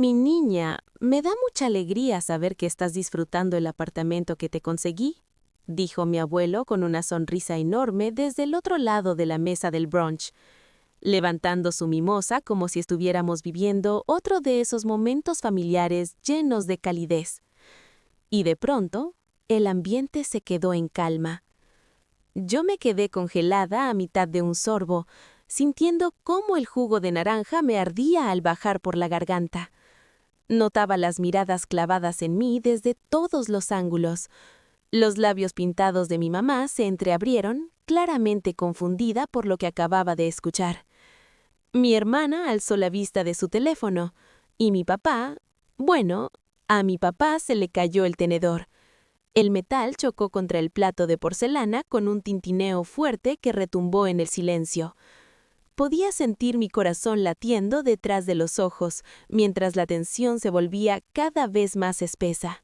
Mi niña, me da mucha alegría saber que estás disfrutando el apartamento que te conseguí, dijo mi abuelo con una sonrisa enorme desde el otro lado de la mesa del brunch, levantando su mimosa como si estuviéramos viviendo otro de esos momentos familiares llenos de calidez. Y de pronto, el ambiente se quedó en calma. Yo me quedé congelada a mitad de un sorbo, sintiendo cómo el jugo de naranja me ardía al bajar por la garganta. Notaba las miradas clavadas en mí desde todos los ángulos. Los labios pintados de mi mamá se entreabrieron, claramente confundida por lo que acababa de escuchar. Mi hermana alzó la vista de su teléfono, y mi papá, bueno, a mi papá se le cayó el tenedor. El metal chocó contra el plato de porcelana con un tintineo fuerte que retumbó en el silencio. Podía sentir mi corazón latiendo detrás de los ojos, mientras la tensión se volvía cada vez más espesa.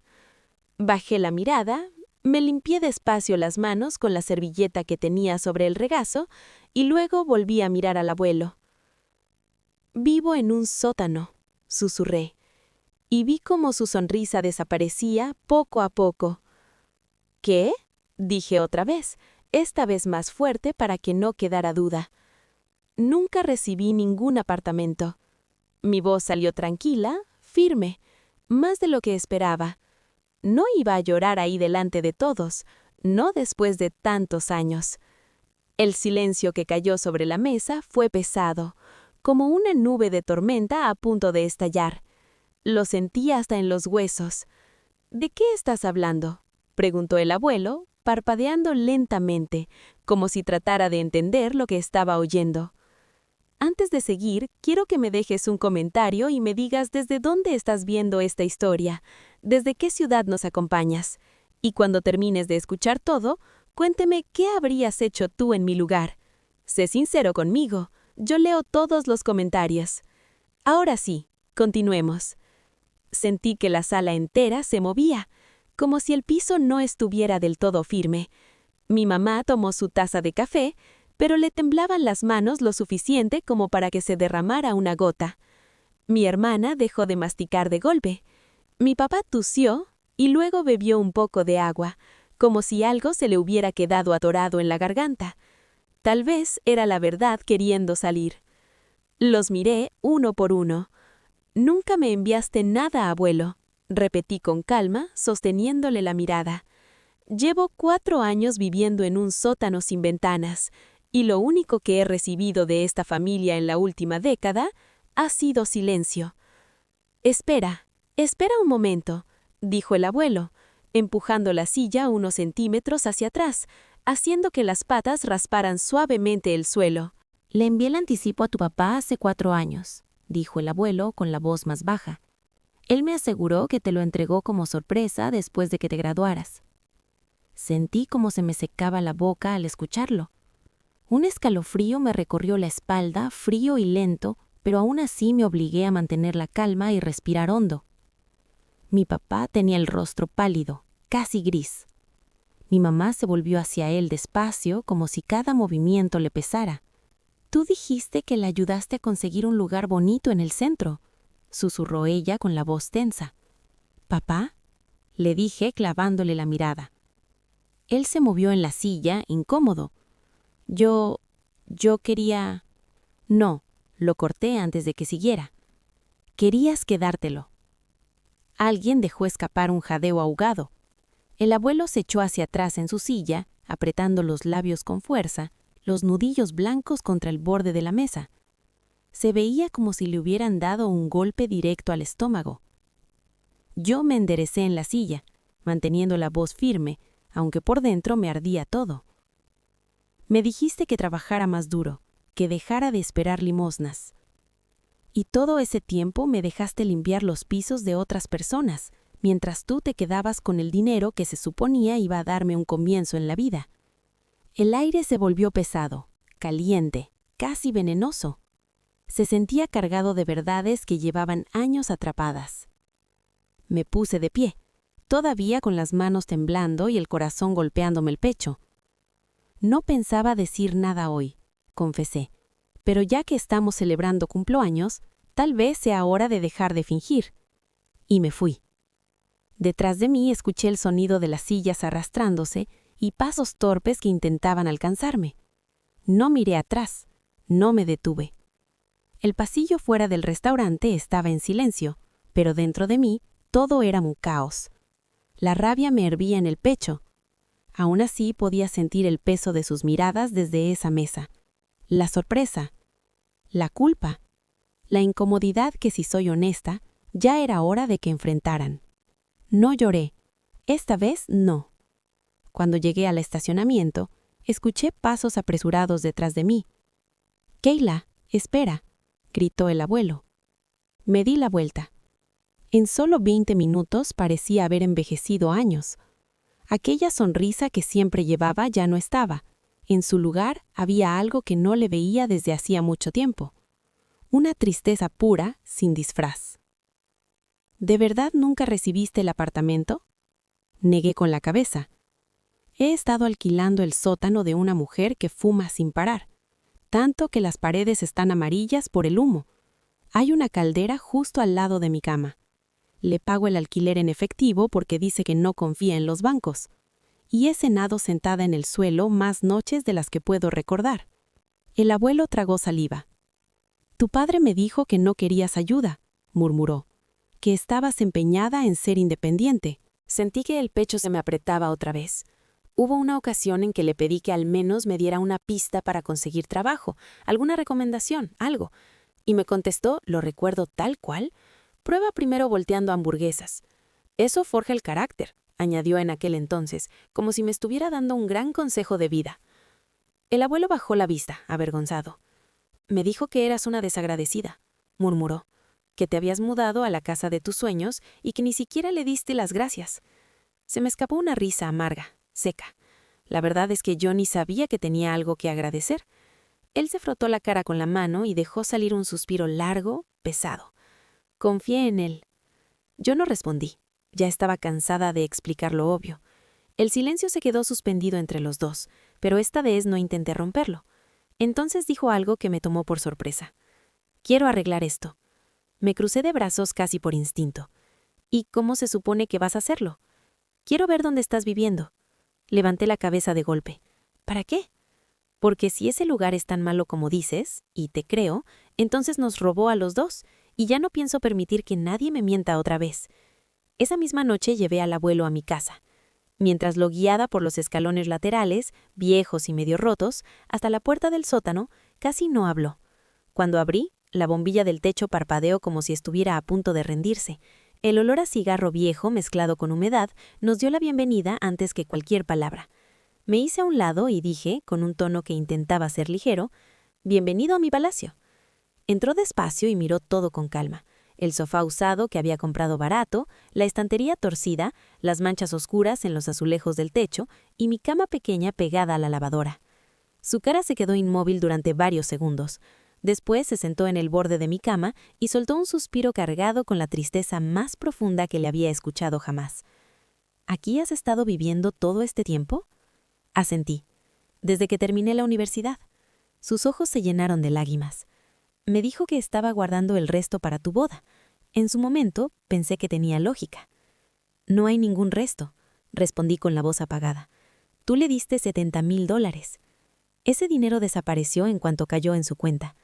Bajé la mirada, me limpié despacio las manos con la servilleta que tenía sobre el regazo y luego volví a mirar al abuelo. «Vivo en un sótano», susurré, y vi cómo su sonrisa desaparecía poco a poco. «¿Qué?», dije otra vez, esta vez más fuerte para que no quedara duda. Nunca recibí ningún apartamento. Mi voz salió tranquila, firme, más de lo que esperaba. No iba a llorar ahí delante de todos, no después de tantos años. El silencio que cayó sobre la mesa fue pesado, como una nube de tormenta a punto de estallar. Lo sentí hasta en los huesos. «¿De qué estás hablando?», preguntó el abuelo, parpadeando lentamente, como si tratara de entender lo que estaba oyendo. «Antes de seguir, quiero que me dejes un comentario y me digas desde dónde estás viendo esta historia, desde qué ciudad nos acompañas. Y cuando termines de escuchar todo, cuénteme qué habrías hecho tú en mi lugar. Sé sincero conmigo, yo leo todos los comentarios. Ahora sí, continuemos». Sentí que la sala entera se movía, como si el piso no estuviera del todo firme. Mi mamá tomó su taza de café, pero le temblaban las manos lo suficiente como para que se derramara una gota. Mi hermana dejó de masticar de golpe. Mi papá tusió y luego bebió un poco de agua, como si algo se le hubiera quedado atorado en la garganta. Tal vez era la verdad queriendo salir. Los miré uno por uno. «Nunca me enviaste nada, abuelo», repetí con calma, sosteniéndole la mirada. «Llevo 4 años viviendo en un sótano sin ventanas, y lo único que he recibido de esta familia en la última década ha sido silencio». «Espera un momento», dijo el abuelo, empujando la silla unos centímetros hacia atrás, haciendo que las patas rasparan suavemente el suelo. «Le envié el anticipo a tu papá hace 4 años», dijo el abuelo con la voz más baja. «Él me aseguró que te lo entregó como sorpresa después de que te graduaras». Sentí como se me secaba la boca al escucharlo. Un escalofrío me recorrió la espalda, frío y lento, pero aún así me obligué a mantener la calma y respirar hondo. Mi papá tenía el rostro pálido, casi gris. Mi mamá se volvió hacia él despacio, como si cada movimiento le pesara. «Tú dijiste que le ayudaste a conseguir un lugar bonito en el centro», susurró ella con la voz tensa. «¿Papá?», le dije clavándole la mirada. Él se movió en la silla, incómodo. Yo quería... No, lo corté antes de que siguiera. «Querías quedártelo». Alguien dejó escapar un jadeo ahogado. El abuelo se echó hacia atrás en su silla, apretando los labios con fuerza, los nudillos blancos contra el borde de la mesa. Se veía como si le hubieran dado un golpe directo al estómago. Yo me enderecé en la silla, manteniendo la voz firme, aunque por dentro me ardía todo. «Me dijiste que trabajara más duro, que dejara de esperar limosnas. Y todo ese tiempo me dejaste limpiar los pisos de otras personas, mientras tú te quedabas con el dinero que se suponía iba a darme un comienzo en la vida». El aire se volvió pesado, caliente, casi venenoso. Se sentía cargado de verdades que llevaban años atrapadas. Me puse de pie, todavía con las manos temblando y el corazón golpeándome el pecho. «No pensaba decir nada hoy», confesé, «pero ya que estamos celebrando cumpleaños, Tal vez sea hora de dejar de fingir. Y me fui. Detrás de mí escuché el sonido de las sillas arrastrándose y pasos torpes que intentaban alcanzarme. No miré atrás, no me detuve. El pasillo fuera del restaurante estaba en silencio, pero dentro de mí todo era un caos. La rabia me hervía en el pecho. Aún así podía sentir el peso de sus miradas desde esa mesa. La sorpresa, la culpa, la incomodidad que, si soy honesta, ya era hora de que enfrentaran. No lloré. Esta vez no. Cuando llegué al estacionamiento, escuché pasos apresurados detrás de mí. «Kayla, espera», gritó el abuelo. Me di la vuelta. En solo 20 minutos parecía haber envejecido años. Aquella sonrisa que siempre llevaba ya no estaba. En su lugar había algo que no le veía desde hacía mucho tiempo. Una tristeza pura, sin disfraz. «¿De verdad nunca recibiste el apartamento?», negué con la cabeza. He estado alquilando el sótano de una mujer que fuma sin parar, tanto que las paredes están amarillas por el humo. Hay una caldera justo al lado de mi cama. Le pago el alquiler en efectivo porque dice que no confía en los bancos. Y he cenado sentada en el suelo más noches de las que puedo recordar. El abuelo tragó saliva. «Tu padre me dijo que no querías ayuda», murmuró, «que estabas empeñada en ser independiente». Sentí que el pecho se me apretaba otra vez. Hubo una ocasión en que le pedí que al menos me diera una pista para conseguir trabajo, alguna recomendación, algo. Y me contestó, lo recuerdo tal cual: «Prueba primero volteando hamburguesas. Eso forja el carácter», añadió en aquel entonces, como si me estuviera dando un gran consejo de vida. El abuelo bajó la vista, avergonzado. «Me dijo que eras una desagradecida», murmuró, «que te habías mudado a la casa de tus sueños y que ni siquiera le diste las gracias». Se me escapó una risa amarga, seca. La verdad es que yo ni sabía que tenía algo que agradecer. Él se frotó la cara con la mano y dejó salir un suspiro largo, pesado. Confié en él. Yo no respondí. Ya estaba cansada de explicar lo obvio. El silencio se quedó suspendido entre los dos, pero esta vez no intenté romperlo. Entonces dijo algo que me tomó por sorpresa. «Quiero arreglar esto». Me crucé de brazos casi por instinto. «¿Y cómo se supone que vas a hacerlo?». «Quiero ver dónde estás viviendo». Levanté la cabeza de golpe. «¿Para qué?». «Porque si ese lugar es tan malo como dices, y te creo, entonces nos robó a los dos, y ya no pienso permitir que nadie me mienta otra vez». Esa misma noche llevé al abuelo a mi casa. Mientras lo guiaba por los escalones laterales, viejos y medio rotos, hasta la puerta del sótano, casi no habló. Cuando abrí, la bombilla del techo parpadeó como si estuviera a punto de rendirse. El olor a cigarro viejo mezclado con humedad nos dio la bienvenida antes que cualquier palabra. Me hice a un lado y dije, con un tono que intentaba ser ligero: «Bienvenido a mi palacio». Entró despacio y miró todo con calma. El sofá usado que había comprado barato, la estantería torcida, las manchas oscuras en los azulejos del techo y mi cama pequeña pegada a la lavadora. Su cara se quedó inmóvil durante varios segundos. Después se sentó en el borde de mi cama y soltó un suspiro cargado con la tristeza más profunda que le había escuchado jamás. «¿Aquí has estado viviendo todo este tiempo?». Asentí. «Desde que terminé la universidad». Sus ojos se llenaron de lágrimas. «Me dijo que estaba guardando el resto para tu boda. En su momento pensé que tenía lógica». «No hay ningún resto», respondí con la voz apagada. «Tú le diste $70,000. Ese dinero desapareció en cuanto cayó en su cuenta».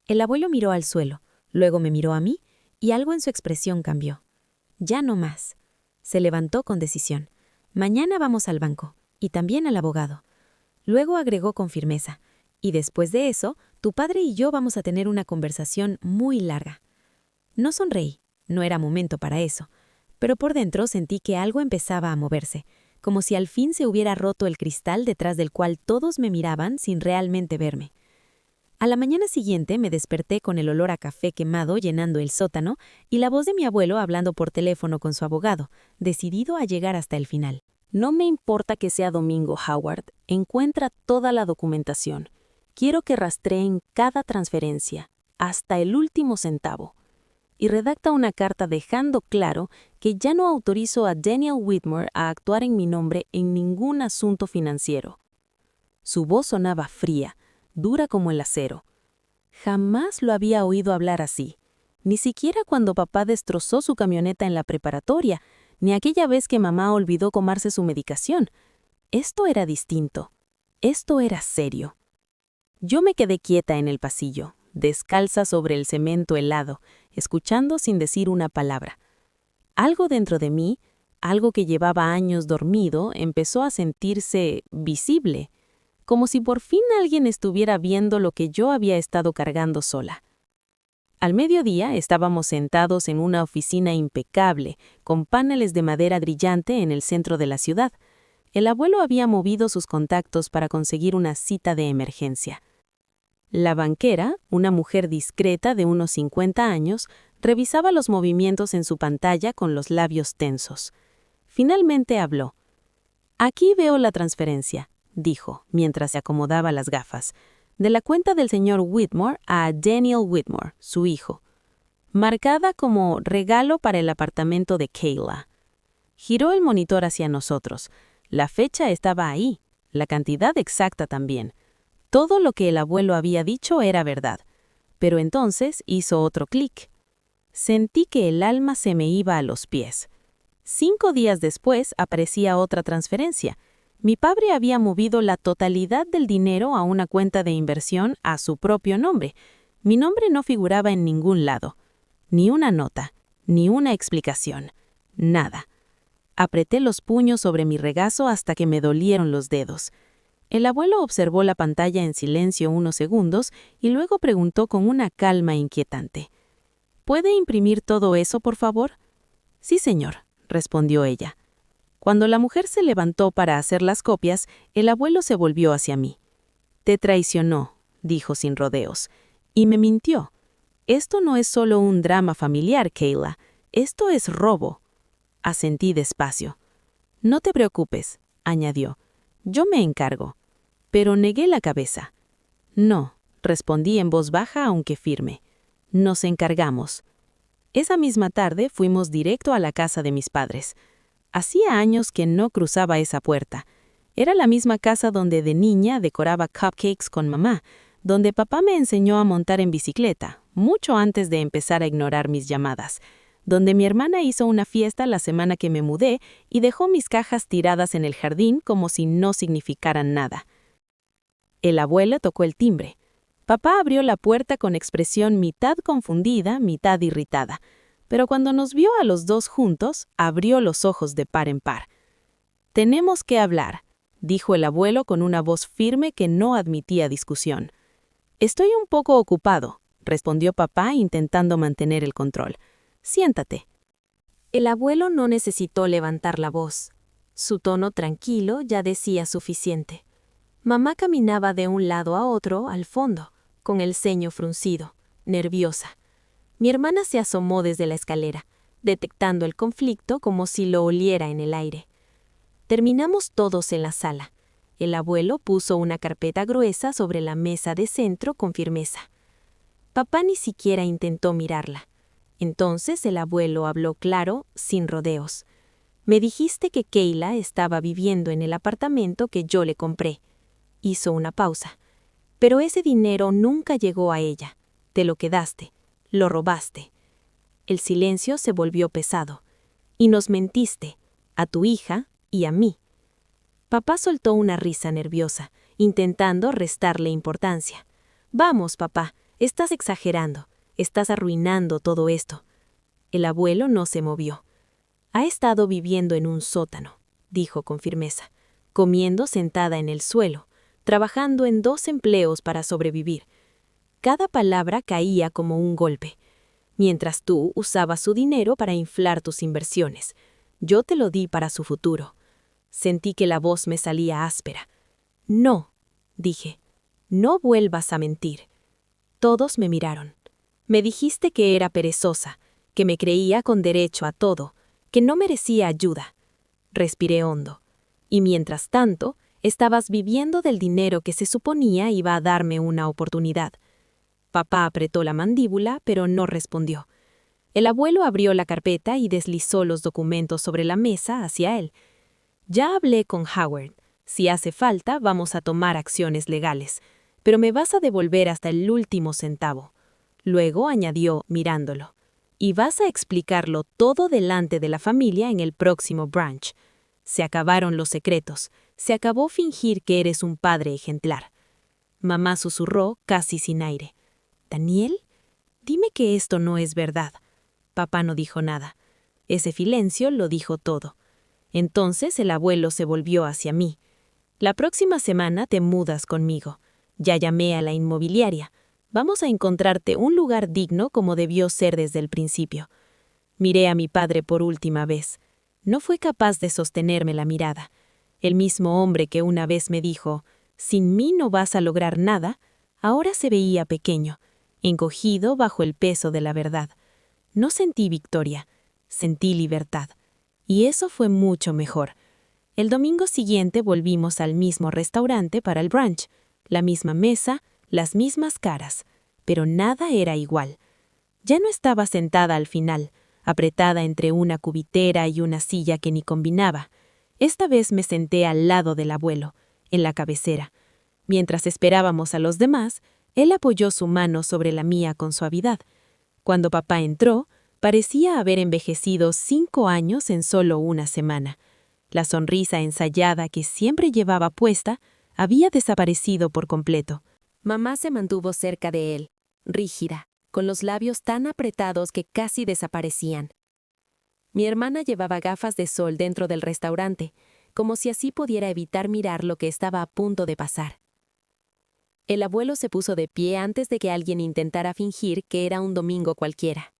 El abuelo miró al suelo, luego me miró a mí, y algo en su expresión cambió. «Ya no más». Se levantó con decisión. «Mañana vamos al banco, y también al abogado». Luego agregó con firmeza: «Y después de eso, tu padre y yo vamos a tener una conversación muy larga». No sonreí, no era momento para eso, pero por dentro sentí que algo empezaba a moverse, como si al fin se hubiera roto el cristal detrás del cual todos me miraban sin realmente verme. A la mañana siguiente me desperté con el olor a café quemado llenando el sótano y la voz de mi abuelo hablando por teléfono con su abogado, decidido a llegar hasta el final. «No me importa que sea domingo, Howard. Encuentra toda la documentación. Quiero que rastreen cada transferencia, hasta el último centavo. Y redacta una carta dejando claro que ya no autorizo a Daniel Whitmore a actuar en mi nombre en ningún asunto financiero». Su voz sonaba fría, dura como el acero. Jamás lo había oído hablar así. ni siquiera cuando papá destrozó su camioneta en la preparatoria, ni aquella vez que mamá olvidó comerse su medicación. Esto era distinto. Esto era serio. Yo me quedé quieta en el pasillo, descalza sobre el cemento helado, escuchando sin decir una palabra. Algo dentro de mí, algo que llevaba años dormido, empezó a sentirse visible, como si por fin alguien estuviera viendo lo que yo había estado cargando sola. Al mediodía estábamos sentados en una oficina impecable, con paneles de madera brillante en el centro de la ciudad. El abuelo había movido sus contactos para conseguir una cita de emergencia. La banquera, una mujer discreta de unos 50 años, revisaba los movimientos en su pantalla con los labios tensos. Finalmente habló. «Aquí veo la transferencia», dijo, mientras se acomodaba las gafas, «de la cuenta del señor Whitmore a Daniel Whitmore, su hijo, marcada como regalo para el apartamento de Kayla». Giró el monitor hacia nosotros. La fecha estaba ahí, la cantidad exacta también. Todo lo que el abuelo había dicho era verdad. Pero entonces hizo otro clic. Sentí que el alma se me iba a los pies. 5 días después aparecía otra transferencia. Mi padre había movido la totalidad del dinero a una cuenta de inversión a su propio nombre. Mi nombre no figuraba en ningún lado. Ni una nota, ni una explicación. Nada. Apreté los puños sobre mi regazo hasta que me dolieron los dedos. El abuelo observó la pantalla en silencio unos segundos y luego preguntó con una calma inquietante. «¿Puede imprimir todo eso, por favor?» «Sí, señor», respondió ella. Cuando la mujer se levantó para hacer las copias, el abuelo se volvió hacia mí. «Te traicionó», dijo sin rodeos, «y me mintió. Esto no es solo un drama familiar, Kayla. Esto es robo». Asentí despacio. «No te preocupes», añadió. «Yo me encargo». Pero negué la cabeza. «No», respondí en voz baja aunque firme. «Nos encargamos». Esa misma tarde fuimos directo a la casa de mis padres. Hacía años que no cruzaba esa puerta. Era la misma casa donde de niña decoraba cupcakes con mamá, donde papá me enseñó a montar en bicicleta, mucho antes de empezar a ignorar mis llamadas, donde mi hermana hizo una fiesta la semana que me mudé y dejó mis cajas tiradas en el jardín como si no significaran nada. El abuelo tocó el timbre. Papá abrió la puerta con expresión mitad confundida, mitad irritada, pero cuando nos vio a los dos juntos, abrió los ojos de par en par. «Tenemos que hablar», dijo el abuelo con una voz firme que no admitía discusión. «Estoy un poco ocupado», respondió papá intentando mantener el control. «Siéntate». El abuelo no necesitó levantar la voz. Su tono tranquilo ya decía suficiente. Mamá caminaba de un lado a otro, al fondo, con el ceño fruncido, nerviosa. Mi hermana se asomó desde la escalera, detectando el conflicto como si lo oliera en el aire. Terminamos todos en la sala. El abuelo puso una carpeta gruesa sobre la mesa de centro con firmeza. Papá ni siquiera intentó mirarla. Entonces el abuelo habló claro, sin rodeos. «Me dijiste que Kayla estaba viviendo en el apartamento que yo le compré». Hizo una pausa. «Pero ese dinero nunca llegó a ella. Te lo quedaste. Lo robaste». El silencio se volvió pesado. «Y nos mentiste, a tu hija y a mí». Papá soltó una risa nerviosa, intentando restarle importancia. «Vamos, papá, estás exagerando. Estás arruinando todo esto». El abuelo no se movió. «Ha estado viviendo en un sótano», dijo con firmeza, «comiendo sentada en el suelo, trabajando en 2 empleos para sobrevivir». Cada palabra caía como un golpe. «Mientras tú usabas su dinero para inflar tus inversiones. Yo te lo di para su futuro». Sentí que la voz me salía áspera. «No», dije, «no vuelvas a mentir». Todos me miraron. «Me dijiste que era perezosa, que me creía con derecho a todo, que no merecía ayuda». Respiré hondo. «Y mientras tanto, estabas viviendo del dinero que se suponía iba a darme una oportunidad». Papá apretó la mandíbula, pero no respondió. El abuelo abrió la carpeta y deslizó los documentos sobre la mesa hacia él. «Ya hablé con Howard. Si hace falta, vamos a tomar acciones legales, pero me vas a devolver hasta el último centavo». Luego añadió, mirándolo. Y vas a explicarlo todo delante de la familia en el próximo brunch. Se acabaron los secretos. Se acabó fingir que eres un padre ejemplar. Mamá susurró casi sin aire. ¿Daniel? Dime que esto no es verdad. Papá no dijo nada. Ese silencio lo dijo todo. Entonces el abuelo se volvió hacia mí. La próxima semana te mudas conmigo. Ya llamé a la inmobiliaria. Vamos a encontrarte un lugar digno como debió ser desde el principio. Miré a mi padre por última vez. No fue capaz de sostenerme la mirada. El mismo hombre que una vez me dijo, «Sin mí no vas a lograr nada», ahora se veía pequeño, encogido bajo el peso de la verdad. No sentí victoria, sentí libertad. Y eso fue mucho mejor. El domingo siguiente volvimos al mismo restaurante para el brunch, la misma mesa, las mismas caras, pero nada era igual. Ya no estaba sentada al final, apretada entre una cubitera y una silla que ni combinaba. Esta vez me senté al lado del abuelo, en la cabecera. Mientras esperábamos a los demás, él apoyó su mano sobre la mía con suavidad. Cuando papá entró, parecía haber envejecido 5 años en solo una semana. La sonrisa ensayada que siempre llevaba puesta había desaparecido por completo. Mamá se mantuvo cerca de él, rígida, con los labios tan apretados que casi desaparecían. Mi hermana llevaba gafas de sol dentro del restaurante, como si así pudiera evitar mirar lo que estaba a punto de pasar. El abuelo se puso de pie antes de que alguien intentara fingir que era un domingo cualquiera.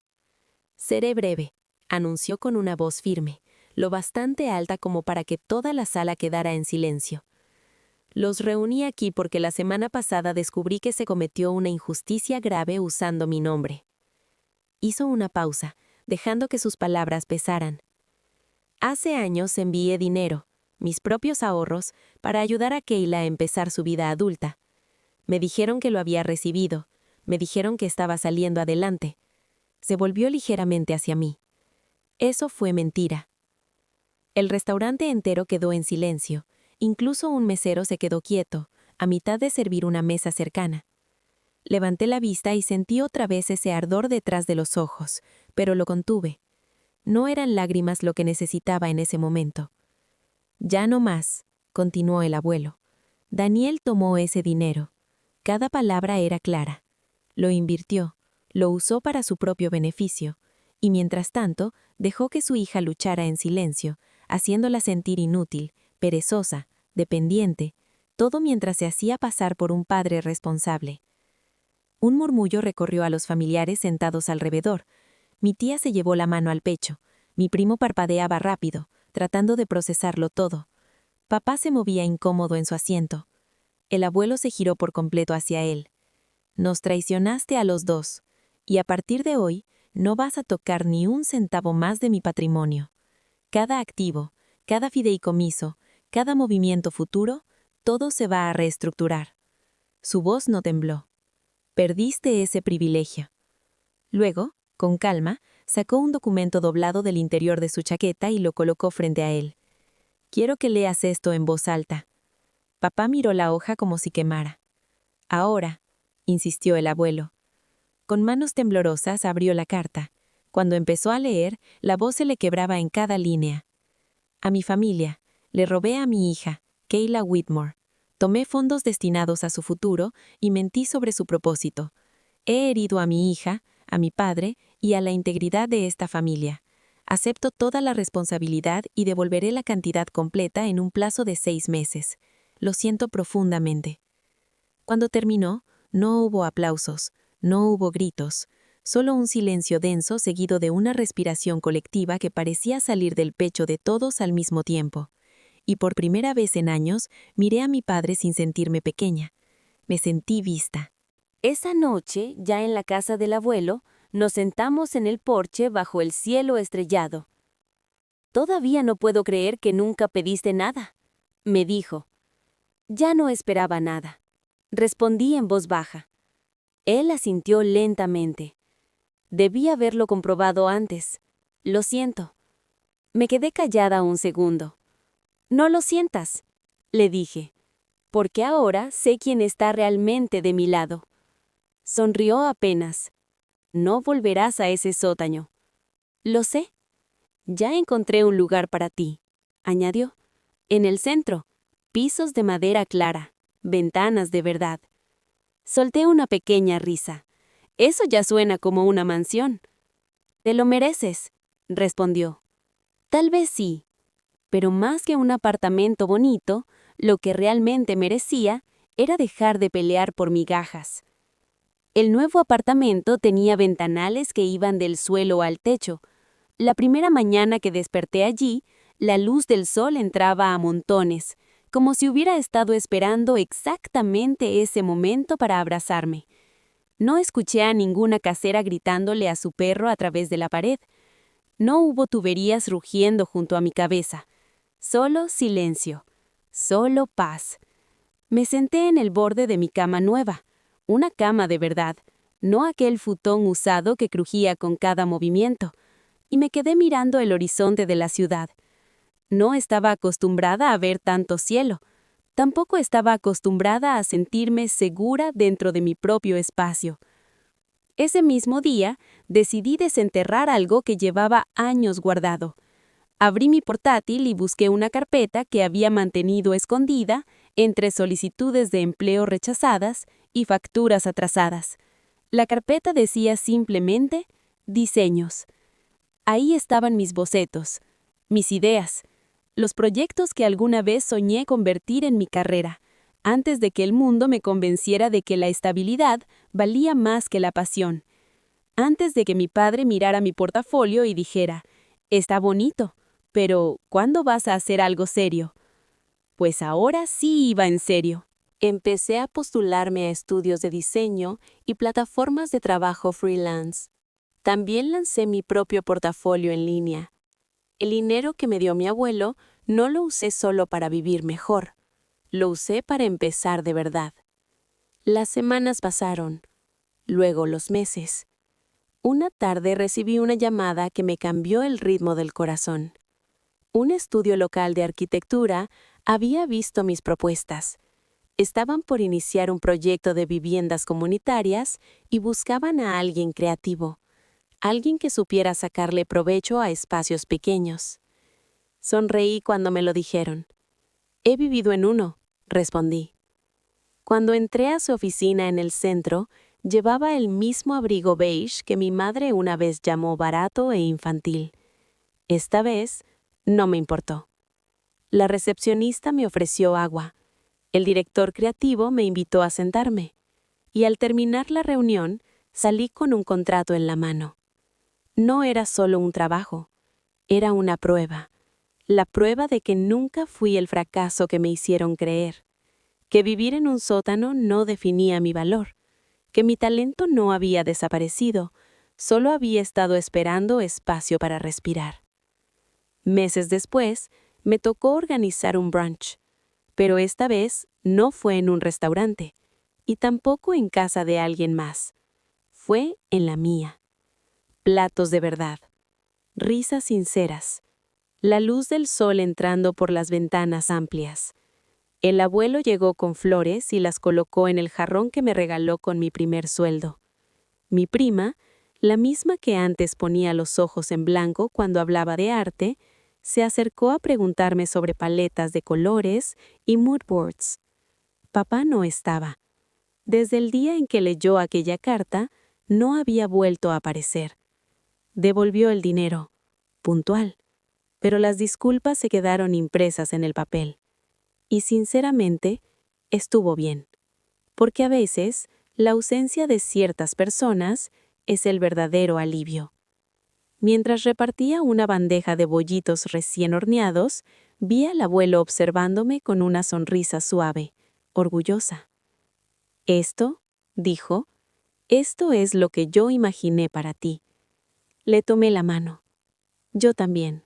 «Seré breve», anunció con una voz firme, lo bastante alta como para que toda la sala quedara en silencio. «Los reuní aquí porque la semana pasada descubrí que se cometió una injusticia grave usando mi nombre». Hizo una pausa, dejando que sus palabras pesaran. «Hace años envié dinero, mis propios ahorros, para ayudar a Kayla a empezar su vida adulta. Me dijeron que lo había recibido, me dijeron que estaba saliendo adelante». Se volvió ligeramente hacia mí. Eso fue mentira. El restaurante entero quedó en silencio. Incluso un mesero se quedó quieto, a mitad de servir una mesa cercana. Levanté la vista y sentí otra vez ese ardor detrás de los ojos, pero lo contuve. No eran lágrimas lo que necesitaba en ese momento. «Ya no más», continuó el abuelo. «Daniel tomó ese dinero. Cada palabra era clara. Lo invirtió, lo usó para su propio beneficio, y mientras tanto dejó que su hija luchara en silencio, haciéndola sentir inútil, perezosa, dependiente, todo mientras se hacía pasar por un padre responsable». Un murmullo recorrió a los familiares sentados alrededor. Mi tía se llevó la mano al pecho. Mi primo parpadeaba rápido, tratando de procesarlo todo. Papá se movía incómodo en su asiento. El abuelo se giró por completo hacia él. «Nos traicionaste a los dos, y a partir de hoy no vas a tocar ni un centavo más de mi patrimonio. Cada activo, cada fideicomiso, cada movimiento futuro, todo se va a reestructurar». Su voz no tembló. «Perdiste ese privilegio». Luego, con calma, sacó un documento doblado del interior de su chaqueta y lo colocó frente a él. «Quiero que leas esto en voz alta». Papá miró la hoja como si quemara. «Ahora», insistió el abuelo. Con manos temblorosas abrió la carta. Cuando empezó a leer, la voz se le quebraba en cada línea. «A mi familia, le robé a mi hija, Kayla Whitmore. Tomé fondos destinados a su futuro y mentí sobre su propósito. He herido a mi hija, a mi padre y a la integridad de esta familia. Acepto toda la responsabilidad y devolveré la cantidad completa en un plazo de 6 meses. Lo siento profundamente». Cuando terminó, no hubo aplausos, no hubo gritos, solo un silencio denso seguido de una respiración colectiva que parecía salir del pecho de todos al mismo tiempo. Y por primera vez en años, miré a mi padre sin sentirme pequeña. Me sentí vista. Esa noche, ya en la casa del abuelo, nos sentamos en el porche bajo el cielo estrellado. «Todavía no puedo creer que nunca pediste nada», me dijo. Ya no esperaba nada. Respondí en voz baja. Él asintió lentamente. Debí haberlo comprobado antes. «Lo siento». Me quedé callada un segundo. «No lo sientas», le dije, «porque ahora sé quién está realmente de mi lado». Sonrió apenas. No volverás a ese sótano. Lo sé. Ya encontré un lugar para ti, añadió. En el centro, pisos de madera clara, ventanas de verdad. Solté una pequeña risa. Eso ya suena como una mansión. Te lo mereces, respondió. Tal vez sí, pero más que un apartamento bonito, lo que realmente merecía era dejar de pelear por migajas. El nuevo apartamento tenía ventanales que iban del suelo al techo. La primera mañana que desperté allí, la luz del sol entraba a montones, como si hubiera estado esperando exactamente ese momento para abrazarme. No escuché a ninguna casera gritándole a su perro a través de la pared. No hubo tuberías rugiendo junto a mi cabeza. Solo silencio. Solo paz. Me senté en el borde de mi cama nueva. Una cama de verdad, no aquel futón usado que crujía con cada movimiento. Y me quedé mirando el horizonte de la ciudad. No estaba acostumbrada a ver tanto cielo. Tampoco estaba acostumbrada a sentirme segura dentro de mi propio espacio. Ese mismo día, decidí desenterrar algo que llevaba años guardado. Abrí mi portátil y busqué una carpeta que había mantenido escondida entre solicitudes de empleo rechazadas y facturas atrasadas. La carpeta decía simplemente diseños. Ahí estaban mis bocetos, mis ideas, los proyectos que alguna vez soñé convertir en mi carrera, antes de que el mundo me convenciera de que la estabilidad valía más que la pasión. Antes de que mi padre mirara mi portafolio y dijera, está bonito, pero ¿cuándo vas a hacer algo serio? Pues ahora sí iba en serio. Empecé a postularme a estudios de diseño y plataformas de trabajo freelance. También lancé mi propio portafolio en línea. El dinero que me dio mi abuelo no lo usé solo para vivir mejor, lo usé para empezar de verdad. Las semanas pasaron, luego los meses. Una tarde recibí una llamada que me cambió el ritmo del corazón. Un estudio local de arquitectura había visto mis propuestas. Estaban por iniciar un proyecto de viviendas comunitarias y buscaban a alguien creativo, alguien que supiera sacarle provecho a espacios pequeños. Sonreí cuando me lo dijeron. He vivido en uno, respondí. Cuando entré a su oficina en el centro, llevaba el mismo abrigo beige que mi madre una vez llamó barato e infantil. Esta vez, no me importó. La recepcionista me ofreció agua. El director creativo me invitó a sentarme. Y al terminar la reunión, salí con un contrato en la mano. No era solo un trabajo, era una prueba. La prueba de que nunca fui el fracaso que me hicieron creer. Que vivir en un sótano no definía mi valor. Que mi talento no había desaparecido, solo había estado esperando espacio para respirar. Meses después, me tocó organizar un brunch, pero esta vez no fue en un restaurante, y tampoco en casa de alguien más. Fue en la mía. Platos de verdad, risas sinceras, la luz del sol entrando por las ventanas amplias. El abuelo llegó con flores y las colocó en el jarrón que me regaló con mi primer sueldo. Mi prima, la misma que antes ponía los ojos en blanco cuando hablaba de arte, se acercó a preguntarme sobre paletas de colores y mood boards. Papá no estaba. Desde el día en que leyó aquella carta, no había vuelto a aparecer. Devolvió el dinero, puntual, pero las disculpas se quedaron impresas en el papel. Y sinceramente, estuvo bien, porque a veces la ausencia de ciertas personas es el verdadero alivio. Mientras repartía una bandeja de bollitos recién horneados, vi al abuelo observándome con una sonrisa suave, orgullosa. «Esto», dijo, «esto es lo que yo imaginé para ti». Le tomé la mano. Yo también.